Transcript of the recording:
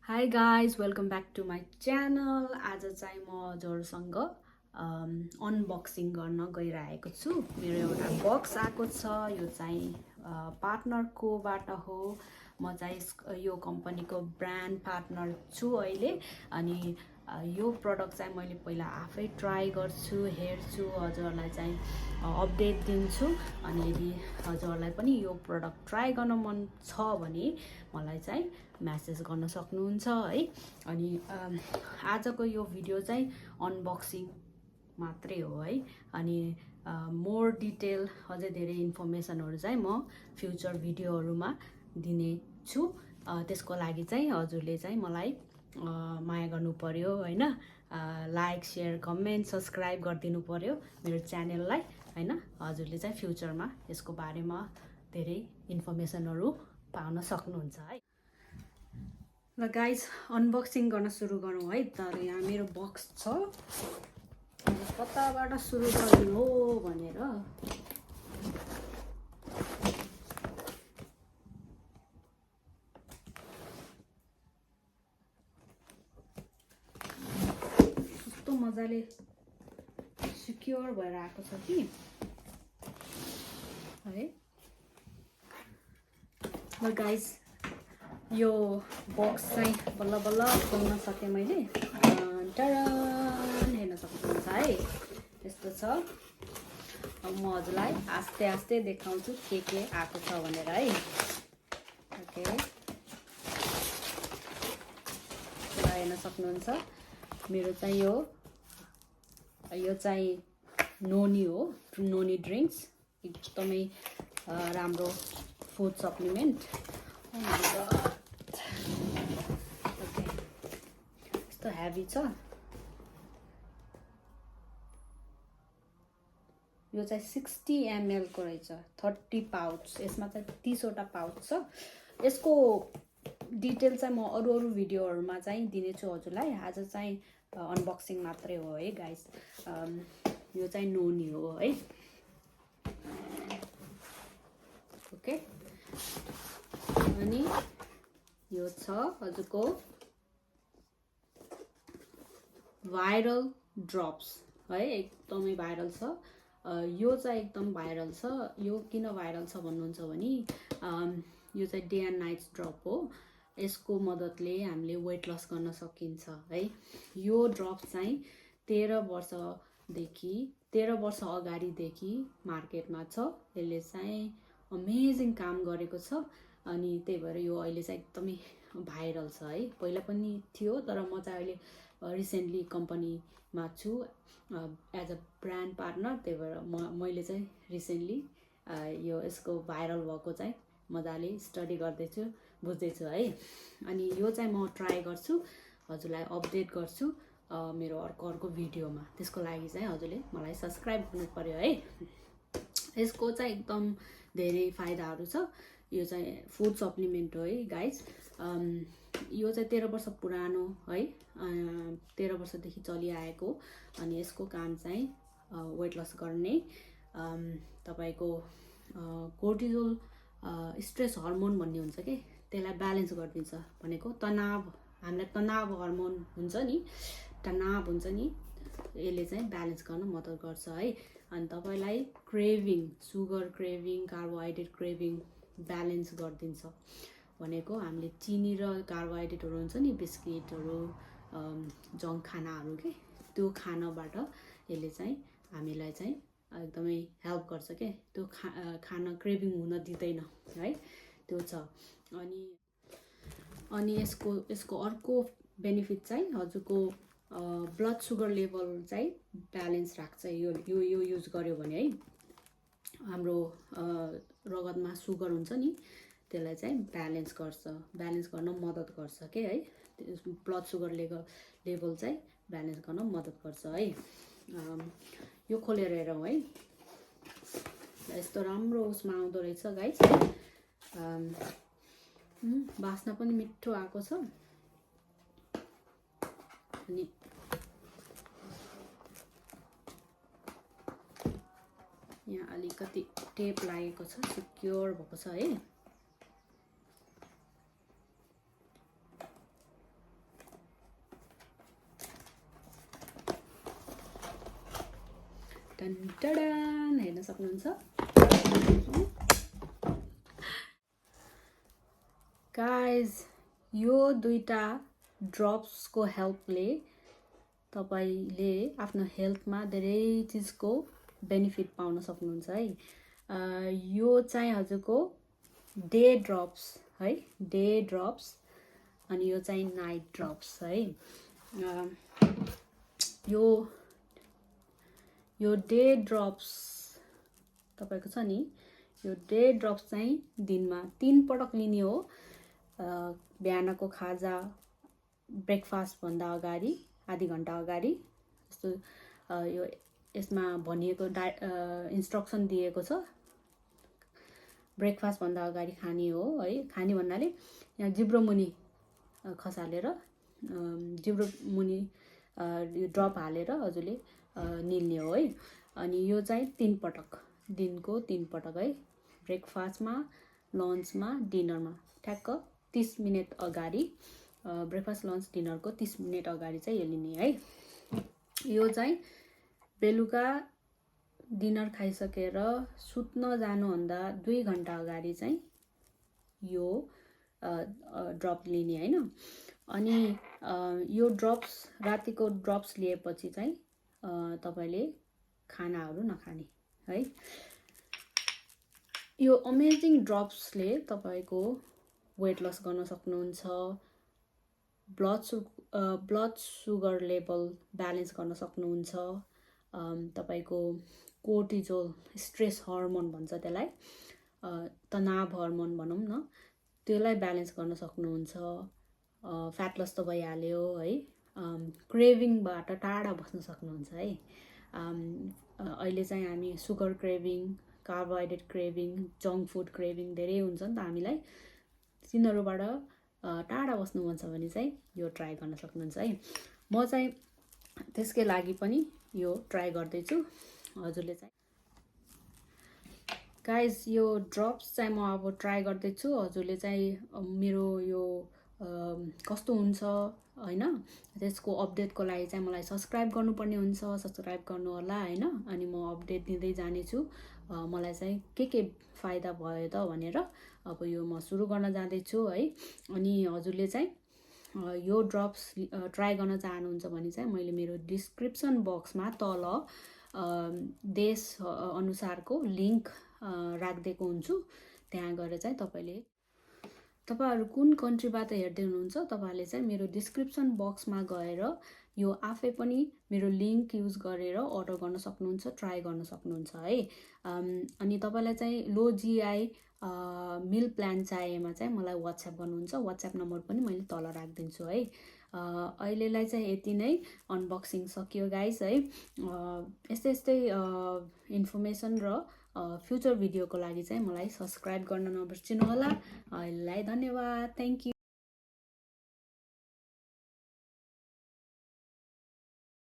High guys welcome back to my channel. आज चाहिँ म हजुरसँग अनबक्सिङ गर्न गइरहेको छु। मेरो एउटा बक्स आएको छ। यो चाहिँ पार्टनरकोबाट हो। म चाहिँ यो कम्पनीको ब्रान्ड पार्टनर छु अहिले। अनि यो प्रडक्ट चाहिँ मैले पहिला आफै ट्राई गर्छु, हेर्छु, हजुरहरूलाई चाहिँ अपडेट दिन्छु। अनि यदि हजुरहरूलाई पनि यो प्रडक्ट ट्राई गर्न मन छ भने मलाई चाहिँ म्यासेज गर्न सक्नुहुन्छ है। अनि आजको यो भिडियो चाहिँ अनबक्सिङ मात्रै हो है। अनि मोर डिटेल अझै धेरै इन्फर्मेसनहरू चाहिँ म फ्युचर भिडियोहरूमा दिने छु। त्यसको लागि चाहिँ हजुरले चाहिँ मलाई माया गर्नु पर्यो हैन। लाइक, सेयर, कमेन्ट, सब्सक्राइब गरिदिनु पर्यो मेरो च्यानललाई हैन। हजुरले चाहिँ फ्युचरमा यसको बारेमा धेरै इन्फर्मेसनहरू पाउन सक्नुहुन्छ है। ल गाइज अनबक्सिङ गर्न सुरु गरौँ है। तर यहाँ मेरो बक्स छ, कताबाट सुरु गर्ने हो भनेर कस्तो मजाले सिक्योर भएर आएको छ कि है। ल गाइज यो बक्स चाहिँ बल्ल बल्ल खोल्न सकेँ मैले। टडन हेर्न सक्नुहुन्छ है, यस्तो छ। अब म हजुरलाई आस्ते आस्ते देखाउँछु के आएको छ भनेर है। ओके, हेर्न सक्नुहुन्छ मेरो चाहिँ यो चाहिँ नोनी हो, नोनी ड्रिङ्क्स। एकदमै राम्रो फुड सप्लिमेन्ट। यस्तो हेभी छ। यो चाहिँ 60 ml को रहेछ, 30 पाउच। यसमा चाहिँ 30 वटा पाउच छ। यसको डिटेल चाहिँ म अरू भिडियोहरूमा चाहिँ दिनेछु हजुरलाई। आज चाहिँ अनबक्सिङ मात्रै हो है गाइस। यो चाहिँ नोनी हो है। ओके, अनि यो छ हजुरको भाइरल ड्रप्स है। एकदमै भाइरल छ। यो चाहिँ एकदम भाइरल छ। यो किन भाइरल छ भन्नुहुन्छ भने यो चाहिँ डे एन्ड नाइट्स ड्रप हो। यसको मद्दतले हामीले वेट लस गर्न सकिन्छ है। यो ड्रप चाहिँ 13 वर्ष अगाडिदेखि मार्केटमा छ। यसले चाहिँ अमेजिङ काम गरेको छ। अनि त्यही भएर यो अहिले चाहिँ एकदमै भाइरल छ है। पहिला पनि थियो, तर म चाहिँ अहिले रिसेन्टली कम्पनीमा छु एज अ ब्रान्ड पार्टनर। त्यही भएर मैले चाहिँ रिसेन्टली यसको भाइरल भएको चाहिँ मजाले स्टडी गर्दैछु, बुझ्दैछु है। अनि यो चाहिँ म ट्राई गर्छु, हजुरलाई अपडेट गर्छु मेरो अर्को भिडियोमा। त्यसको लागि चाहिँ हजुरले मलाई सब्सक्राइब गर्नु पर्यो है। यसको चाहिँ एकदम धेरै फाइदाहरू छ। यो चाहिँ फुड सप्लिमेन्ट हो है गाइज। यो चाहिँ 13 वर्ष पुरानो है, 13 वर्षदेखि चलिआएको। अनि यसको काम चाहिँ वेट लस गर्ने, तपाईँको कोर्टिजोल स्ट्रेस हर्मोन भन्ने हुन्छ कि, त्यसलाई ब्यालेन्स गरिदिन्छ। भनेको तनाव, हामीलाई तनाव हर्मोन हुन्छ नि, तनाव हुन्छ नि, यसले चाहिँ ब्यालेन्स गर्न मद्दत गर्छ है। अनि तपाईँलाई craving, sugar craving, carbohydrate craving balance गरिदिन्छ। भनेको हामीले चिनी र कार्बोहाइड्रेटहरू हुन्छ नि, बिस्किटहरू, जङ्क खानाहरू के, त्यो खानाबाट यसले चाहिँ हामीलाई चाहिँ एकदमै हेल्प गर्छ के। त्यो खाना क्रेभिङ हुन दिँदैन है, त्यो छ। अनि यसको अर्को बेनिफिट चाहिँ हजुरको ब्लड सुगर लेभल चाहिँ ब्यालेन्स राख्छ। यो युज गर्यो भने है, हाम्रो रगतमा सुगर हुन्छ नि, त्यसलाई चाहिँ ब्यालेन्स गर्न मद्दत गर्छ के है। ब्लड सुगर लेभल चाहिँ ब्यालेन्स गर्न मद्दत गर्छ है। यो खोलेर हेरौँ है। यस्तो राम्रो उसमा आउँदो रहेछ गाइस। बास्ना पनि मिठो आएको छ। अनि यहाँ अलिकति टेप लागेको छ, सिक्योर भएको छ है। टन टडान हेर्न सक्नुहुन्छ। गाइज यो दुईटा ड्रप्सको हेल्पले तपाईले आफ्नो हेल्थमा धेरै चिजको बेनिफिट पाउन सक्नुहुन्छ है। यो चाहिँ हजुरको डे ड्रप्स है, डे ड्रप्स, अनि यो चाहिँ नाइट ड्रप्स है। यो डे ड्रप्स तपाईको छ नि, यो डे ड्रप्स चाहिँ दिनमा 3 पटक लिने हो। बिहानको खाजा ब्रेकफास्ट भन्दा अगाडि आधी घण्टा अगाडि जस्तो यो यसमा भनिएको इन्स्ट्रक्सन दिएको छ। ब्रेकफास्ट भन्दा अगाडि खाने हो है। खाने भन्नाले यहाँ जिब्रो मुनि खसालेर जिब्रो मुनि यो ड्रप हालेर हजुरले निल्ने हो है। अनि यो चाहिँ 3 पटक, दिनको 3 पटक है। ब्रेकफास्टमा, लन्चमा, डिनरमा ठ्याक्क 30 मिनट अगाडि, ब्रेकफास्ट लन्च डिनरको 30 मिनट अगाडि चाहिँ यो लिने है। यो चाहिँ बेलुका डिनर खाइसकेर सुत्न जानुभन्दा 2 घण्टा अगाडि चाहिँ यो ड्रप लिने हैन। अनि यो ड्रप्स, रातिको ड्रप्स लिएपछि चाहिँ तपाईले खानाहरू नखाने है। यो अमेजिङ ड्रप्सले तपाईको वेट लस गर्न सक्नुहुन्छ, ब्लड सुगर लेभल ब्यालेन्स गर्न सक्नुहुन्छ, तपाईको कोर्टिजोल, स्ट्रेस हर्मोन भन्छ त्यसलाई, तनाव हर्मोन भनौँ न, त्यसलाई ब्यालेन्स गर्न सक्नुहुन्छ। फ्याट लस त भइहाल्यो है। क्रेभिङबाट टाढा बस्न सक्नुहुन्छ है। अहिले चाहिँ हामी sugar craving, carbohydrate craving, junk food craving धेरै हुन्छ नि त हामीलाई। तिनीहरूबाट टाढा बस्नु मन छ भने चाहिँ यो ट्राई गर्न सक्नुहुन्छ है। म चाहिँ त्यसकै लागि पनि यो ट्राई गर्दैछु। हजुरले चाहिँ गाइज यो ड्रप्स चाहिँ म अब ट्राई गर्दैछु। हजुरले चाहिँ मेरो यो कस्तो हुन्छ हैन, त्यसको अपडेटको लागि चाहिँ मलाई सब्सक्राइब गर्नुपर्ने हुन्छ। सब्सक्राइब गर्नु होला हैन। अनि म अपडेट दिँदै जानेछु मलाई चाहिँ के फाइदा भयो त भनेर। अब यो म सुरु गर्न जाँदैछु है। अनि हजुरले चाहिँ यो ड्रप्स ट्राई गर्न चाहनुहुन्छ भने चाहिँ मैले मेरो डिस्क्रिप्सन बक्समा तल देश अनुसारको लिङ्क राखिदिएको हुन्छु। त्यहाँ गएर चाहिँ तपाईहरु कुन कन्ट्रीबाट हेर्दै हुनुहुन्छ, तपाईहरुले चाहिँ मेरो डिस्क्रिप्सन बक्समा गएर यो आफै पनि मेरो लिङ्क युज गरेर अर्डर गर्न सक्नुहुन्छ, ट्राई गर्न सक्नुहुन्छ है। अनि तपाईलाई चाहिँ लो जीआई मिल प्लान चाहिएमा चाहिँ मलाई व्हाट्सएप गर्नुहुन्छ। व्हाट्सएप नम्बर पनि मैले तल राखिदिन्छु है। अहिलेलाई चाहिँ यति नै, अनबक्सिङ सकियो गाइस है। यस्तै इन्फर्मेसन र फ्युचर भिडियोको लागि चाहिँ मलाई सब्सक्राइब गर्न नबिर्सिनु होला। अहिलेलाई धन्यवाद, थ्याङ्क यू।